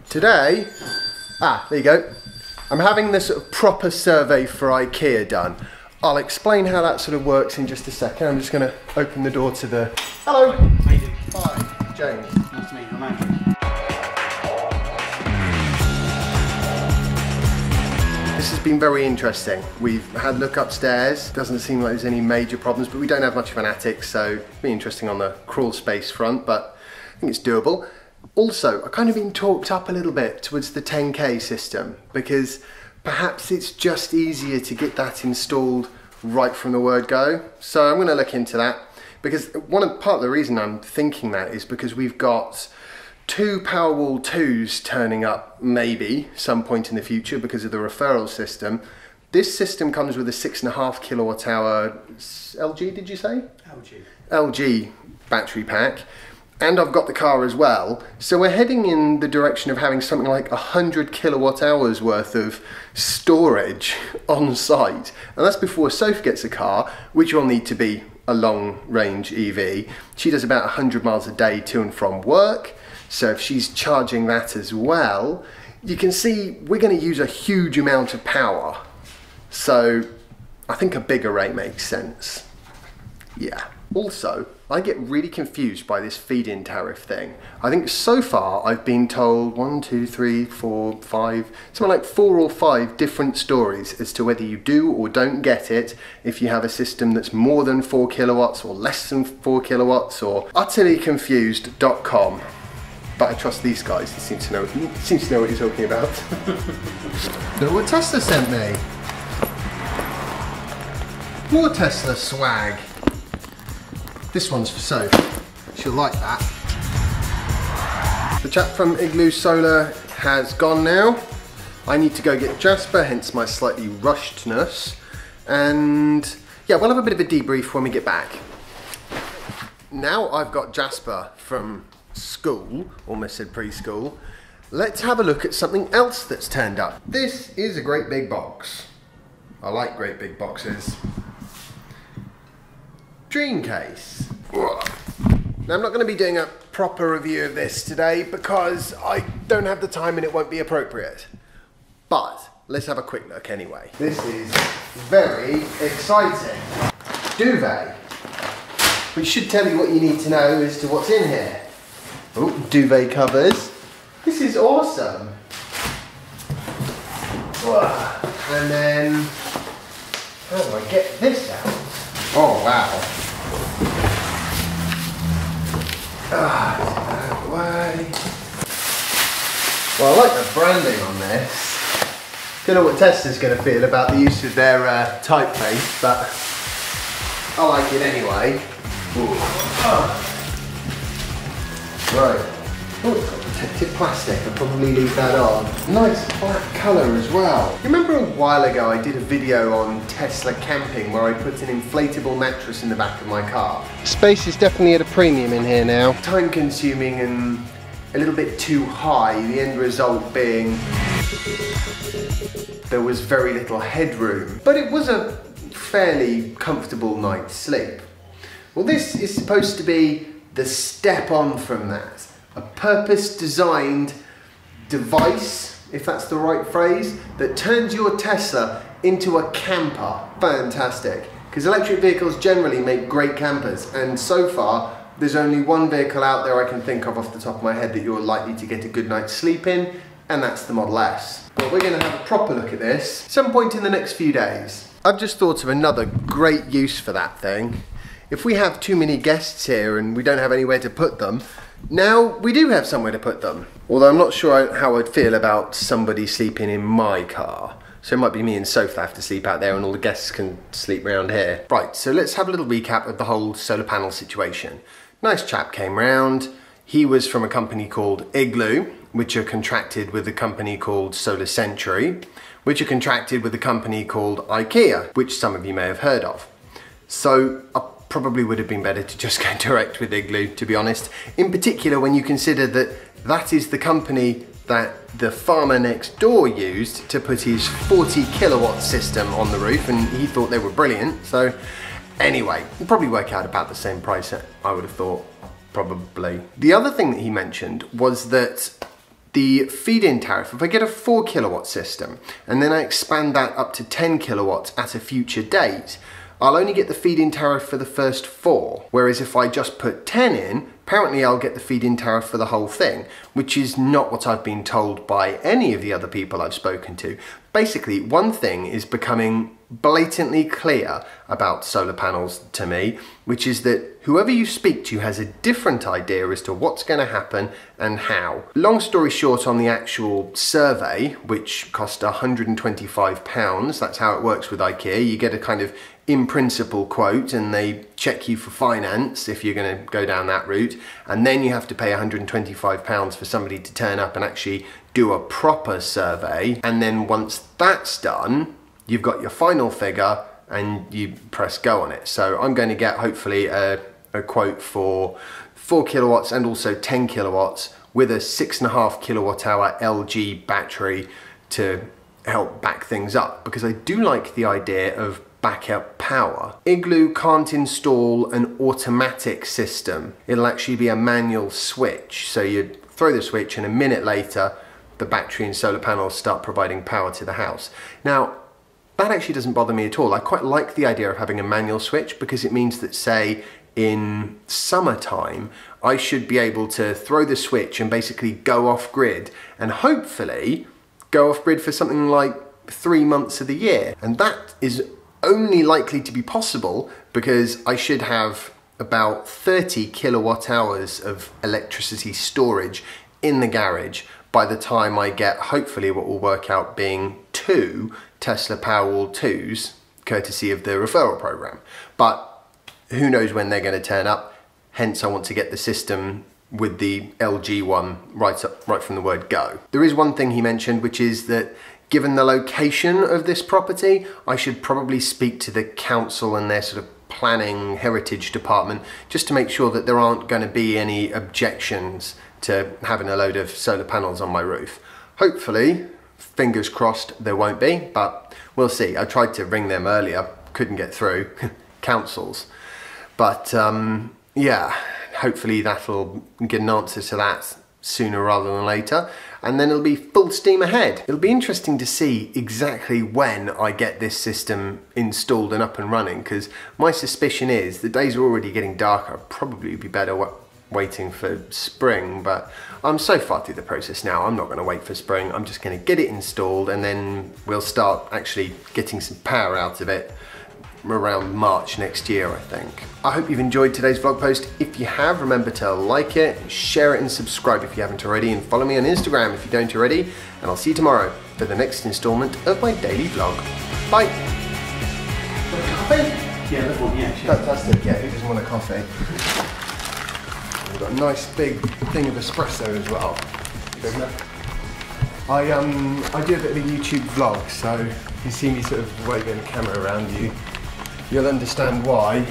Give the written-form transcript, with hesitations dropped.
Today, there you go. I'm having this sort of proper survey for IKEA done. I'll explain how that sort of works in just a second. I'm just going to open the door to the... Hello! How you doing? Hi, James. Nice to meet you, I'm Andrew. This has been very interesting. We've had a look upstairs. Doesn't seem like there's any major problems, but we don't have much of an attic, so it'll be interesting on the crawl space front, but I think it's doable. Also, I've kind of been talked up a little bit towards the 10K system because perhaps it's just easier to get that installed right from the word go. So I'm going to look into that because part of the reason I'm thinking that is because we've got 2 Powerwall 2s turning up maybe some point in the future because of the referral system. This system comes with a 6.5 kilowatt hour LG, did you say? LG battery pack. And I've got the car as well. So we're heading in the direction of having something like 100 kilowatt hours worth of storage on site. And that's before Soph gets a car, which will need to be a long range EV. She does about 100 miles a day to and from work. So if she's charging that as well, you can see we're going to use a huge amount of power. So I think a bigger rate makes sense. Yeah. Also, I get really confused by this feed-in tariff thing. I think so far I've been told 1, 2, 3, 4, 5, something like 4 or 5 different stories as to whether you do or don't get it if you have a system that's more than 4 kilowatts or less than 4 kilowatts or utterlyconfused.com. But I trust these guys, they seem to know what you're talking about. Look what Tesla sent me. More Tesla swag. This one's for Soph. She'll like that. The chap from Igloo Solar has gone now. I need to go get Jasper, hence my slightly rushedness. And yeah, we'll have a bit of a debrief when we get back. Now I've got Jasper from school, almost said preschool. Let's have a look at something else that's turned up. This is a great big box. I like great big boxes. Dream case. Now I'm not going to be doing a proper review of this today because I don't have the time and it won't be appropriate. But let's have a quick look anyway. This is very exciting. Duvet. Which should tell you what you need to know as to what's in here. Oh, duvet covers. This is awesome. And then, how do I get this out? Oh wow. That way. Well, I like the branding on this. Don't know what Tesla's going to feel about the use of their typeface, but I like it anyway. Right. Oh, it's got protective plastic. I'll probably leave that on. Nice black colour as well. You remember a while ago I did a video on Tesla camping where I put an inflatable mattress in the back of my car? Space is definitely at a premium in here now. Time consuming and a little bit too high. The end result being there was very little headroom. But it was a fairly comfortable night's sleep. Well, this is supposed to be the step on from that. A purpose-designed device, if that's the right phrase, that turns your Tesla into a camper. Fantastic. Because electric vehicles generally make great campers, and so far there's only one vehicle out there I can think of off the top of my head that you're likely to get a good night's sleep in, and that's the Model S. But we're going to have a proper look at this some point in the next few days. I've just thought of another great use for that thing. If we have too many guests here and we don't have anywhere to put them, now we do have somewhere to put them. Although I'm not sure how I'd feel about somebody sleeping in my car. So it might be me and Soph that have to sleep out there and all the guests can sleep around here. Right, so let's have a little recap of the whole solar panel situation. Nice chap came round. He was from a company called Igloo, which are contracted with a company called Solar Century, which are contracted with a company called IKEA, which some of you may have heard of. So probably would have been better to just go direct with Igloo, to be honest. In particular, when you consider that that is the company that the farmer next door used to put his 40 kilowatt system on the roof, and he thought they were brilliant. So anyway, it'd probably work out about the same price, I would have thought, probably. The other thing that he mentioned was that The feed-in tariff, if I get a 4 kilowatt system and then I expand that up to 10 kilowatts at a future date, I'll only get the feed-in tariff for the first 4. Whereas if I just put 10 in, apparently I'll get the feed-in tariff for the whole thing, which is not what I've been told by any of the other people I've spoken to. Basically, one thing is becoming blatantly clear about solar panels to me, which is that whoever you speak to has a different idea as to what's going to happen and how. Long story short, on the actual survey, which cost £125, that's how it works with IKEA, you get a kind of in principle quote and they check you for finance if you're going to go down that route, and then you have to pay £125 for somebody to turn up and actually do a proper survey, and then once that's done you've got your final figure and you press go on it. So I'm going to get hopefully a quote for 4 kilowatts and also 10 kilowatts with a 6.5 kilowatt hour LG battery to help back things up, because I do like the idea of backup power. Igloo can't install an automatic system. It'll actually be a manual switch. So you throw the switch and a minute later the battery and solar panels start providing power to the house. Now, that actually doesn't bother me at all. I quite like the idea of having a manual switch, because it means that, say, in summertime, I should be able to throw the switch and basically go off grid, and hopefully go off grid for something like 3 months of the year. And that is only likely to be possible because I should have about 30 kilowatt hours of electricity storage in the garage by the time I get hopefully what will work out being 2 Tesla Powerwall 2s, courtesy of the referral program. But who knows when they're going to turn up, hence I want to get the system with the LG one right from the word go. There is one thing he mentioned, which is that given the location of this property, I should probably speak to the council and their sort of planning heritage department just to make sure that there aren't going to be any objections to having a load of solar panels on my roof. Hopefully, fingers crossed, there won't be, but we'll see. I tried to ring them earlier, couldn't get through, councils. But yeah, hopefully that'll get an answer to that sooner rather than later, and then it'll be full steam ahead. It'll be interesting to see exactly when I get this system installed and up and running, because my suspicion is the days are already getting darker. Probably be better waiting for spring, but I'm so far through the process now, I'm not going to wait for spring. I'm just going to get it installed and then we'll start actually getting some power out of it around March next year, I think. I hope you've enjoyed today's vlog post. If you have, remember to like it, share it and subscribe if you haven't already, and follow me on Instagram if you don't already, and I'll see you tomorrow for the next instalment of my daily vlog. Bye! Coffee? Yeah, that one, yeah. Sure. Fantastic, yeah, who doesn't want a coffee? We've got a nice big thing of espresso as well. I do a bit of a YouTube vlog, so if you see me sort of waving the camera around you, you'll understand why.